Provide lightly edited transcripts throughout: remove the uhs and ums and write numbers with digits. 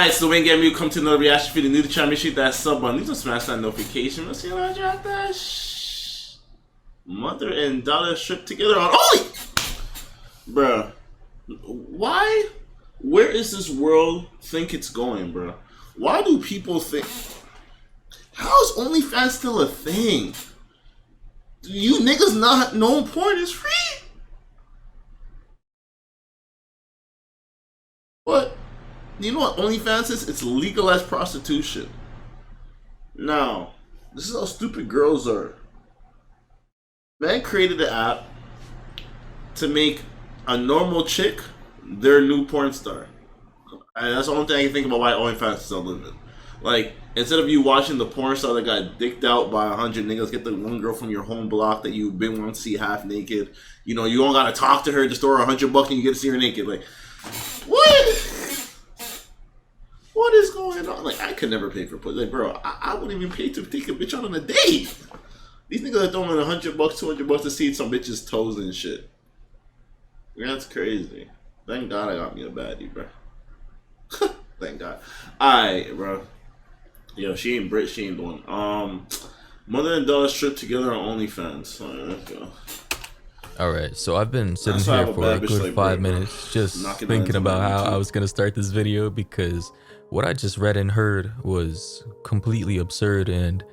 Alright, so when Gambino come to another reaction video, new to channel, make sure you hit that sub button. Please don't smash that notification. Let's see how I drop that mother and daughter strip together on Only. Bruh. Why? Where is this world think it's going, bruh? Why do people think? How is OnlyFans still a thing? Do you niggas not know porn is free? What? You know what OnlyFans is? It's legalized prostitution. Now, this is how stupid girls are. Man created an app to make a normal chick their new porn star. And that's the only thing I can think about why OnlyFans is still living. Like, instead of you watching the porn star that got dicked out by 100 niggas, get the one girl from your home block that you've been wanting to see half naked. You know, you don't gotta talk to her, just throw her $100 and you get to see her naked. Like, what? What is going on? Like, I could never pay for pussy. Like, bro, I wouldn't even pay to take a bitch out on a date. These niggas are throwing $100, $200 to see some bitches' toes and shit. That's crazy. Thank God I got me a baddie, bro. Thank God. Alright, bro. Yo, she ain't Brit, she ain't doing. Mother and daughter strip together on OnlyFans. Alright, let's go. Alright, so I've been sitting here for a good 5 minutes just thinking about how I was gonna start this video, because what I just read and heard was completely absurd, and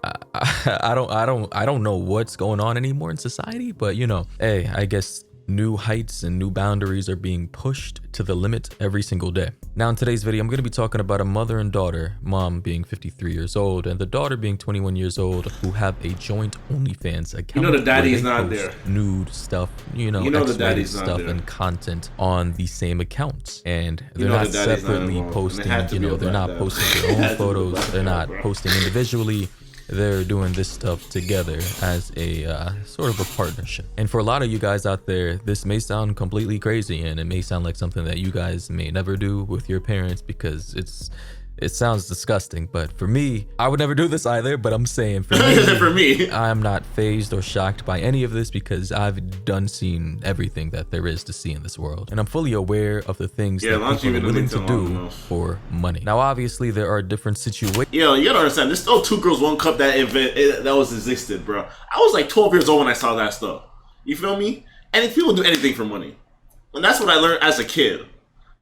I don't know what's going on anymore in society, but you know, hey, I guess new heights and new boundaries are being pushed to the limit every single day. Now in today's video, I'm going to be talking about a mother and daughter, mom being 53 years old and the daughter being 21 years old, who have a joint OnlyFans account. You know the daddy's not there. Nude stuff, you know the daddy's stuff and content on the same accounts, and they're not separately posting. You know, they're not posting their own photos. They're not posting individually. They're doing this stuff together as a sort of a partnership. And for a lot of you guys out there, this may sound completely crazy, and it may sound like something that you guys may never do with your parents because it sounds disgusting. But for me, I would never do this either, but I'm saying for me, I'm not fazed or shocked by any of this because I've seen everything that there is to see in this world. And I'm fully aware of the things that people are willing to do for money. Now, obviously, there are different situations. Yo, you gotta understand, there's still 2 Girls, 1 Cup that existed, bro. I was like 12 years old when I saw that stuff. You feel me? And people do anything for money. And that's what I learned as a kid.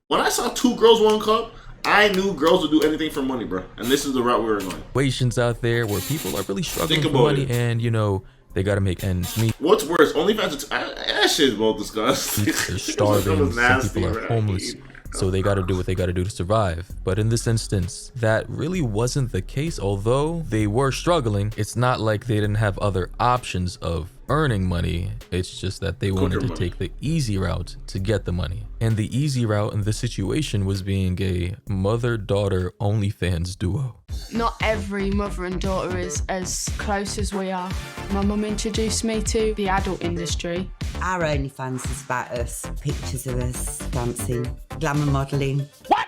When I saw 2 Girls, 1 Cup, I knew girls would do anything for money, bro. And this is the route we were going. Situations out there where people are really struggling for money, and you know, they gotta make ends meet. What's worse, OnlyFans, that shit is well discussed. They're starving, some people are homeless, so they gotta do what they gotta do to survive. But in this instance, that really wasn't the case. Although they were struggling, it's not like they didn't have other options of earning money. It's just that they wanted to take the easy route to get the money. And the easy route in this situation was being a mother-daughter OnlyFans duo. Not every mother and daughter is as close as we are. My mum introduced me to the adult industry. Our OnlyFans is about us, pictures of us dancing, glamour modelling. What?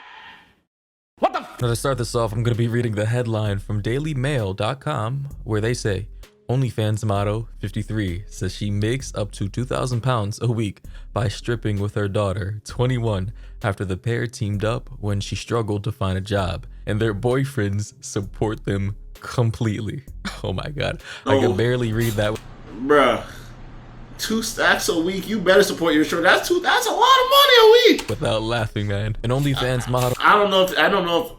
What the f? Now to start this off, I'm going to be reading the headline from dailymail.com, where they say, OnlyFans model 53 says she makes up to 2,000 pounds a week by stripping with her daughter 21 after the pair teamed up when she struggled to find a job, and their boyfriends support them completely. Oh my god, I can barely read that. Bruh, 2 stacks a week, you better support your show. That's a lot of money a week. Without laughing, man. An OnlyFans model. I don't know if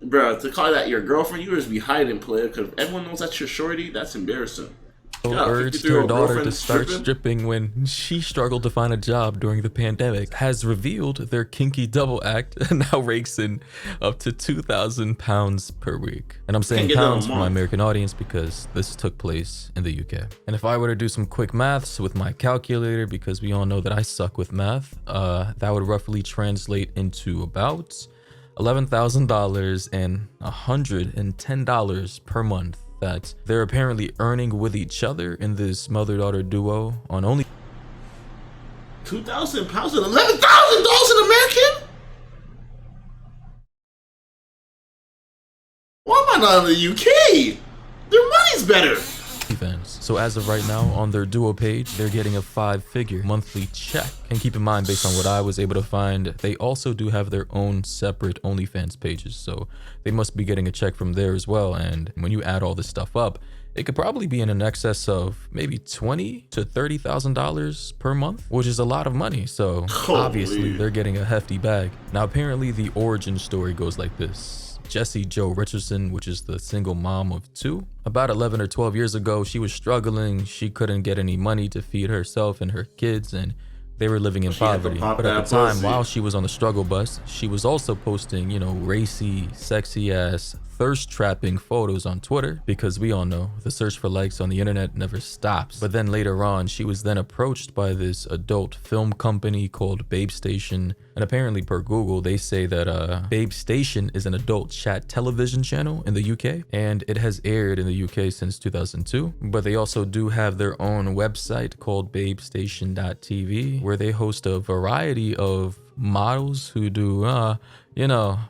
bro, to call that your girlfriend, you just be hiding, player, because everyone knows that's your shorty. That's embarrassing. Urged her daughter to start stripping when she struggled to find a job during the pandemic, has revealed their kinky double act and now rakes in up to 2,000 pounds per week. And I'm saying pounds for my American audience because this took place in the UK. And if I were to do some quick maths with my calculator, because we all know that I suck with math, that would roughly translate into about $11,000 and $110 per month that they're apparently earning with each other in this mother-daughter duo on only 2,000 pounds and $11,000 in American? Why am I not in the UK? Their money's better. So as of right now, on their Duo page, they're getting a 5-figure monthly check. And keep in mind, based on what I was able to find, they also do have their own separate OnlyFans pages. So they must be getting a check from there as well. And when you add all this stuff up, it could probably be in an excess of maybe $20,000 to $30,000 per month, which is a lot of money. So obviously they're getting a hefty bag. Now, apparently the origin story goes like this. Jessie Jo Richardson, which is the single mom of 2. About 11 or 12 years ago, she was struggling. She couldn't get any money to feed herself and her kids, and they were living in poverty. But at the time, while she was on the struggle bus, she was also posting, racy, sexy ass, thirst trapping photos on Twitter, because we all know the search for likes on the internet never stops. But then later on, she was then approached by this adult film company called Babe Station. And apparently per Google, they say that Babe Station is an adult chat television channel in the UK, and it has aired in the UK since 2002. But they also do have their own website called babestation.tv, where they host a variety of models who do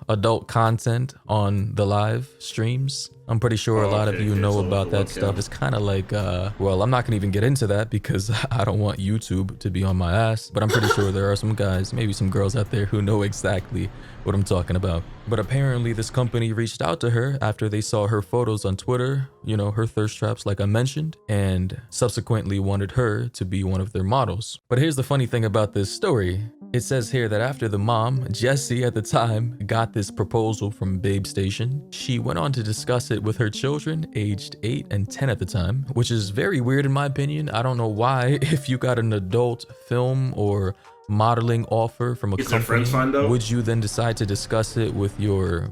adult content on the live streams. I'm pretty sure a lot of you know about that stuff. It's kind of like, well, I'm not gonna even get into that because I don't want YouTube to be on my ass, but I'm pretty sure there are some guys, maybe some girls out there who know exactly what I'm talking about. But apparently this company reached out to her after they saw her photos on Twitter, her thirst traps like I mentioned, and subsequently wanted her to be one of their models. But here's the funny thing about this story. It says here that after the mom, Jessie at the time, got this proposal from Babe Station, she went on to discuss it with her children, aged 8 and 10 at the time, which is very weird in my opinion. I don't know why, if you got an adult film or modeling offer from a company, would you then decide to discuss it with your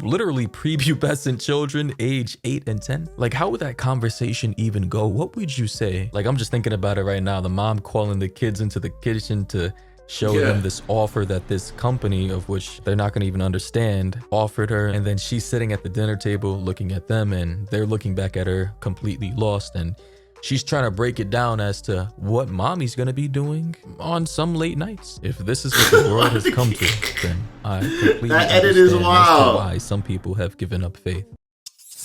literally prepubescent children, age 8 and 10? Like, how would that conversation even go? What would you say? Like, I'm just thinking about it right now. The mom calling the kids into the kitchen to show them this offer that this company, of which they're not going to even understand, offered her. And then she's sitting at the dinner table looking at them, and they're looking back at her completely lost. And she's trying to break it down as to what mommy's going to be doing on some late nights. If this is what the world has come to, then I completely that edit is wild. Why some people have given up faith.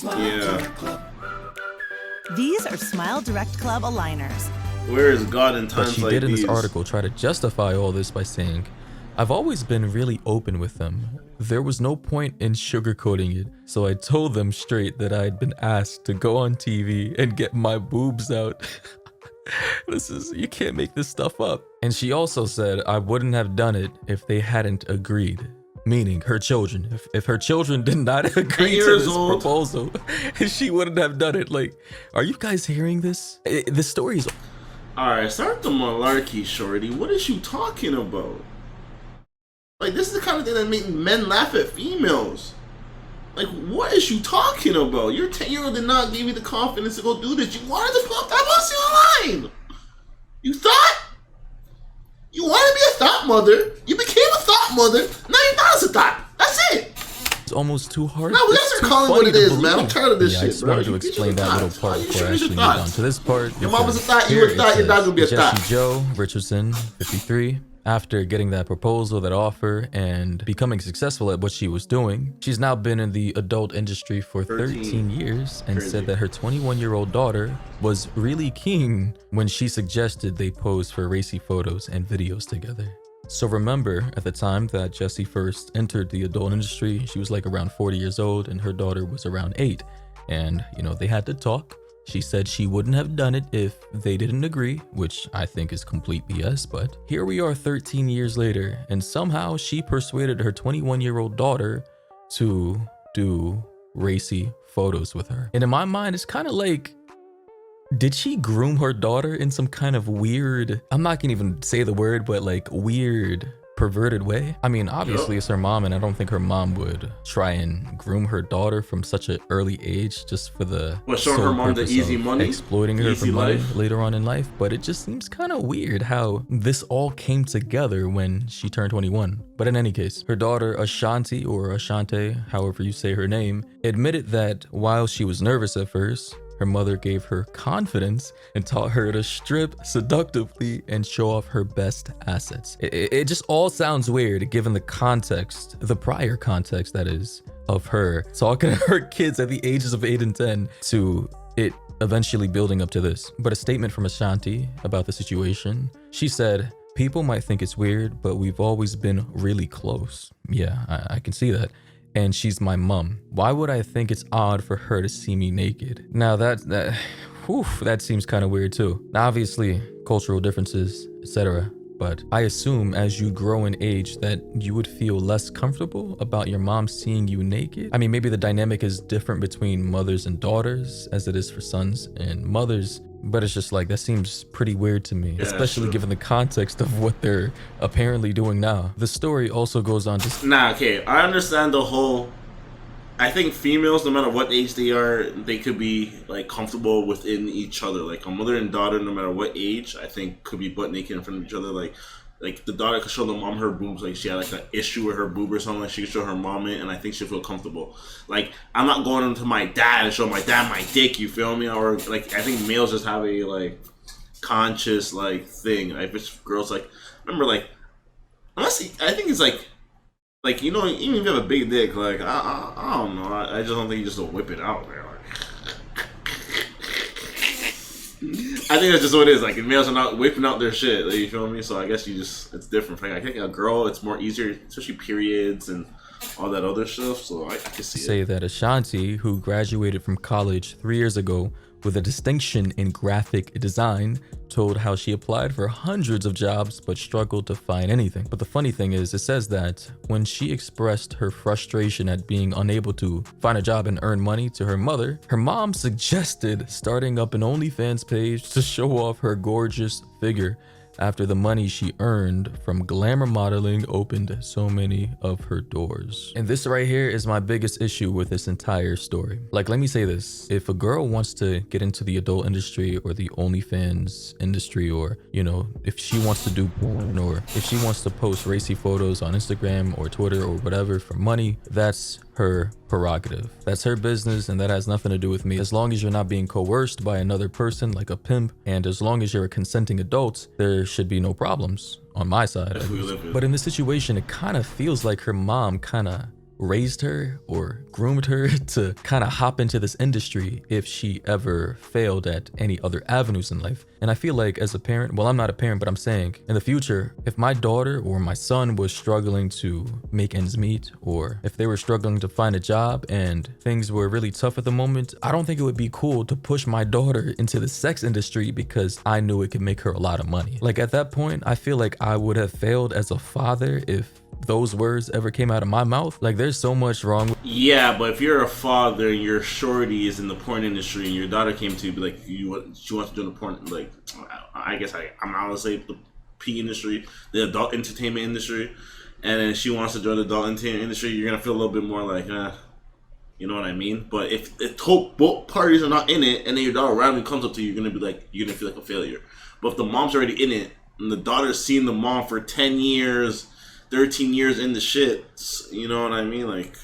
Yeah. These are Smile Direct Club aligners. Where is God in times like these? But she did in this article try to justify all this by saying, I've always been really open with them. There was no point in sugarcoating it, so I told them straight that I'd been asked to go on TV and get my boobs out. You can't make this stuff up. And she also said I wouldn't have done it if they hadn't agreed. Meaning her children. If her children did not agree to this proposal, she wouldn't have done it. Like, are you guys hearing this? The story is... Alright, start the malarkey, shorty. What is you talking about? Like, this is the kind of thing that makes men laugh at females. Like, what is you talking about? Your 10-year-old did not give you the confidence to go do this. You wanted to put that pussy online. You thought? You wanted to be a thought mother. You became a thought mother. Now you're not as a thought. That's it. It's almost too hard. No, we gotta start calling what it is, man. I'm tired of this shit, I just wanted to explain that little part before I actually move on to this part. Your mom was a thought, you were a thought, your dog would be a thought. Jessie Jo Richardson, 53. After getting that proposal, that offer, and becoming successful at what she was doing, she's now been in the adult industry for 13 years and said that her 21-year-old daughter was really keen when she suggested they pose for racy photos and videos together. So remember, at the time that Jessie first entered the adult industry, she was like around 40 years old and her daughter was around 8. And, they had to talk. She said she wouldn't have done it if they didn't agree, which I think is complete BS, but here we are 13 years later, and somehow she persuaded her 21-year-old daughter to do racy photos with her. And in my mind, it's kind of like, did she groom her daughter in some kind of weird, I'm not gonna even say the word, but like weird, perverted way? I mean, obviously it's her mom, and I don't think her mom would try and groom her daughter from such an early age just for the showing her mom the easy money, exploiting her for money later on in life. But it just seems kind of weird how this all came together when she turned 21. But in any case, her daughter Ashanti, or Ashante, however you say her name, admitted that while she was nervous at first, her mother gave her confidence and taught her to strip seductively and show off her best assets. It just all sounds weird given the context, the prior context that is, of her talking to her kids at the ages of 8 and 10 to it eventually building up to this. But a statement from Ashanti about the situation, she said, "People might think it's weird, but we've always been really close." Yeah, I can see that. "And she's my mom. Why would I think it's odd for her to see me naked?" Now that seems kind of weird too. Now, obviously, cultural differences, etc. But I assume as you grow in age that you would feel less comfortable about your mom seeing you naked. I mean, maybe the dynamic is different between mothers and daughters as it is for sons and mothers, but it's just like, that seems pretty weird to me, especially given the context of what they're apparently doing now. The story also goes on to... Okay, I understand the whole... I think females, no matter what age they are, they could be like comfortable within each other. Like a mother and daughter, no matter what age, I think could be butt naked in front of each other. Like the daughter could show the mom her boobs, like she had like an issue with her boob or something, like she could show her mom it, and I think she'll feel comfortable. Like, I'm not going into my dad and show my dad my dick, you feel me? Or like, I think males just have a like conscious like thing. Like, if girls like, remember like, honestly, I think it's like, you know, even if you have a big dick, like, I don't know, I just don't think you just don't whip it out, man. I think that's just what it is. Like, males are not whipping out their shit, like, you feel me? So I guess it's different. Like, I think a girl, it's more easier, especially periods and all that other stuff, so I can see it. Say that Ashanti, who graduated from college 3 years ago with a distinction in graphic design, told how she applied for hundreds of jobs but struggled to find anything. But the funny thing is, it says that when she expressed her frustration at being unable to find a job and earn money to her mom suggested starting up an OnlyFans page to show off her gorgeous figure after the money she earned from glamour modeling opened so many of her doors. And this right here is my biggest issue with this entire story. Like, let me say this. If a girl wants to get into the adult industry or the OnlyFans industry, or, you know, if she wants to do porn, or if she wants to post racy photos on Instagram or Twitter or whatever for money, that's her prerogative. That's her business, and that has nothing to do with me. As long as you're not being coerced by another person like a pimp, and as long as you're a consenting adult, there should be no problems on my side. But in this situation, it kind of feels like her mom kind of raised her or groomed her to kind of hop into this industry if she ever failed at any other avenues in life. And I feel like as a parent, well, I'm not a parent, but I'm saying in the future, if my daughter or my son was struggling to make ends meet, or if they were struggling to find a job and things were really tough at the moment, I don't think it would be cool to push my daughter into the sex industry because I knew it could make her a lot of money. Like, at that point, I feel like I would have failed as a father if those words ever came out of my mouth. Like, there's so much wrong with... Yeah, but if you're a father and your shorty is in the porn industry and your daughter came to you, be like, she wants to do the porn, like, I guess I'm not gonna say the P industry, the adult entertainment industry, and then she wants to join the adult entertainment industry, you're gonna feel a little bit more like, you know what I mean? But if both parties are not in it, and then your daughter randomly comes up to you, you're gonna feel like a failure. But if the mom's already in it, and the daughter's seen the mom for 10 years, 13 years in the shit, you know what I mean? Like,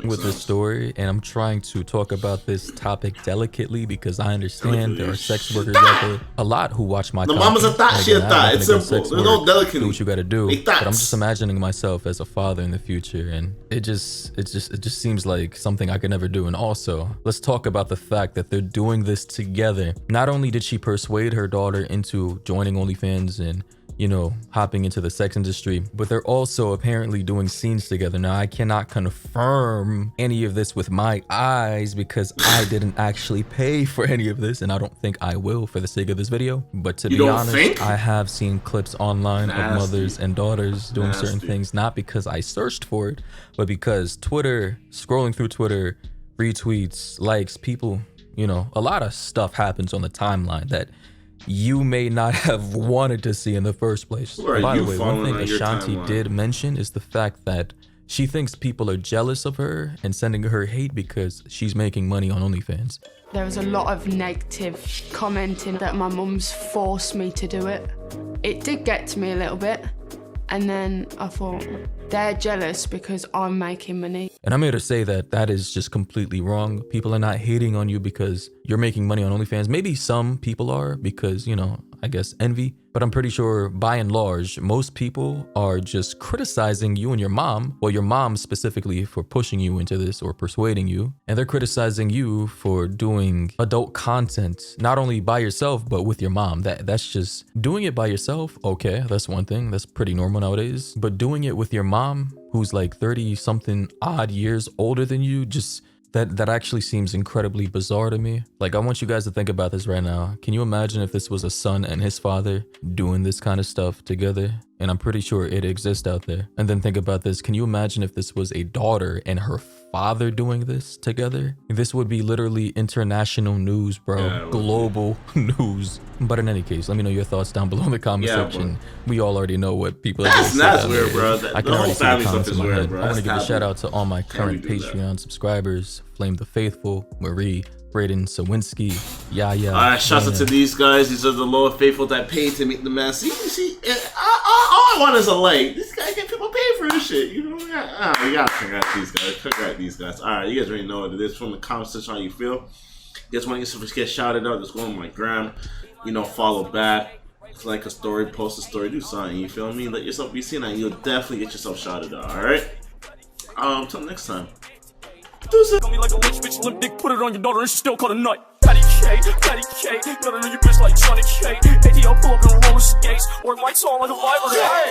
with this story, and I'm trying to talk about this topic delicately because I understand there are sex workers out there a lot who watch my content. The mama's a thought, she a thought. It's simple. There's no delicacy. Do what you gotta do. But I'm just imagining myself as a father in the future, and it just seems like something I could never do. And also, let's talk about the fact that they're doing this together. Not only did she persuade her daughter into joining OnlyFans and, you know, hopping into the sex industry, but they're also apparently doing scenes together. Now, I cannot confirm any of this with my eyes because I didn't actually pay for any of this, and I don't think I will for the sake of this video. But to be honest, I have seen clips online of mothers and daughters doing certain things, not because I searched for it, but because Twitter, scrolling through Twitter, retweets, likes, people, you know, a lot of stuff happens on the timeline that you may not have wanted to see in the first place. By the way, one thing Ashanti did mention is the fact that she thinks people are jealous of her and sending her hate because she's making money on OnlyFans. There was a lot of negative commenting that my mum's forced me to do it. It did get to me a little bit. And then I thought, they're jealous because I'm making money. And I'm here to say that that is just completely wrong. People are not hating on you because you're making money on OnlyFans. Maybe some people are because, you know, I guess, envy. But I'm pretty sure by and large, most people are just criticizing you and your mom, well, your mom specifically, for pushing you into this or persuading you. And they're criticizing you for doing adult content, not only by yourself, but with your mom. That's just doing it by yourself. Okay, that's one thing. That's pretty normal nowadays. But doing it with your mom, who's like 30 something odd years older than you, just that actually seems incredibly bizarre to me. Like, I want you guys to think about this right now. Can you imagine if this was a son and his father doing this kind of stuff together? And I'm pretty sure it exists out there. And then think about this. Can you imagine if this was a daughter and her father doing this together? This would be literally international news, bro. Yeah, global news. But in any case, let me know your thoughts down below in the comment section. Bro. We all already know what people are going to say. That's weird, bro. I can already see the comments in my head. I want to give a shout out to all my current Patreon subscribers. Flame the Faithful, Marie, Braden Sawinski, Yaya. Alright, shouts out to these guys. These are the Lord faithful that paid to meet the man. See, all I want is a like. This guy get people paid for this shit. You know, we gotta congrats these guys. Congrats these guys. Alright, you guys already know what it is. From the comment section, how you feel. You guys want to get shouted out? Just go on my gram. You know, follow back. Like a story, post a story, do something. You feel me? Let yourself be seen, and you'll definitely get yourself shouted out. Alright? Till next time. Got me like a rich bitch, limp dick, put it on your daughter and she still caught a nut. Patty K, got it on your bitch like Johnny K. ATL pull up in roller skates, or lights on like a library.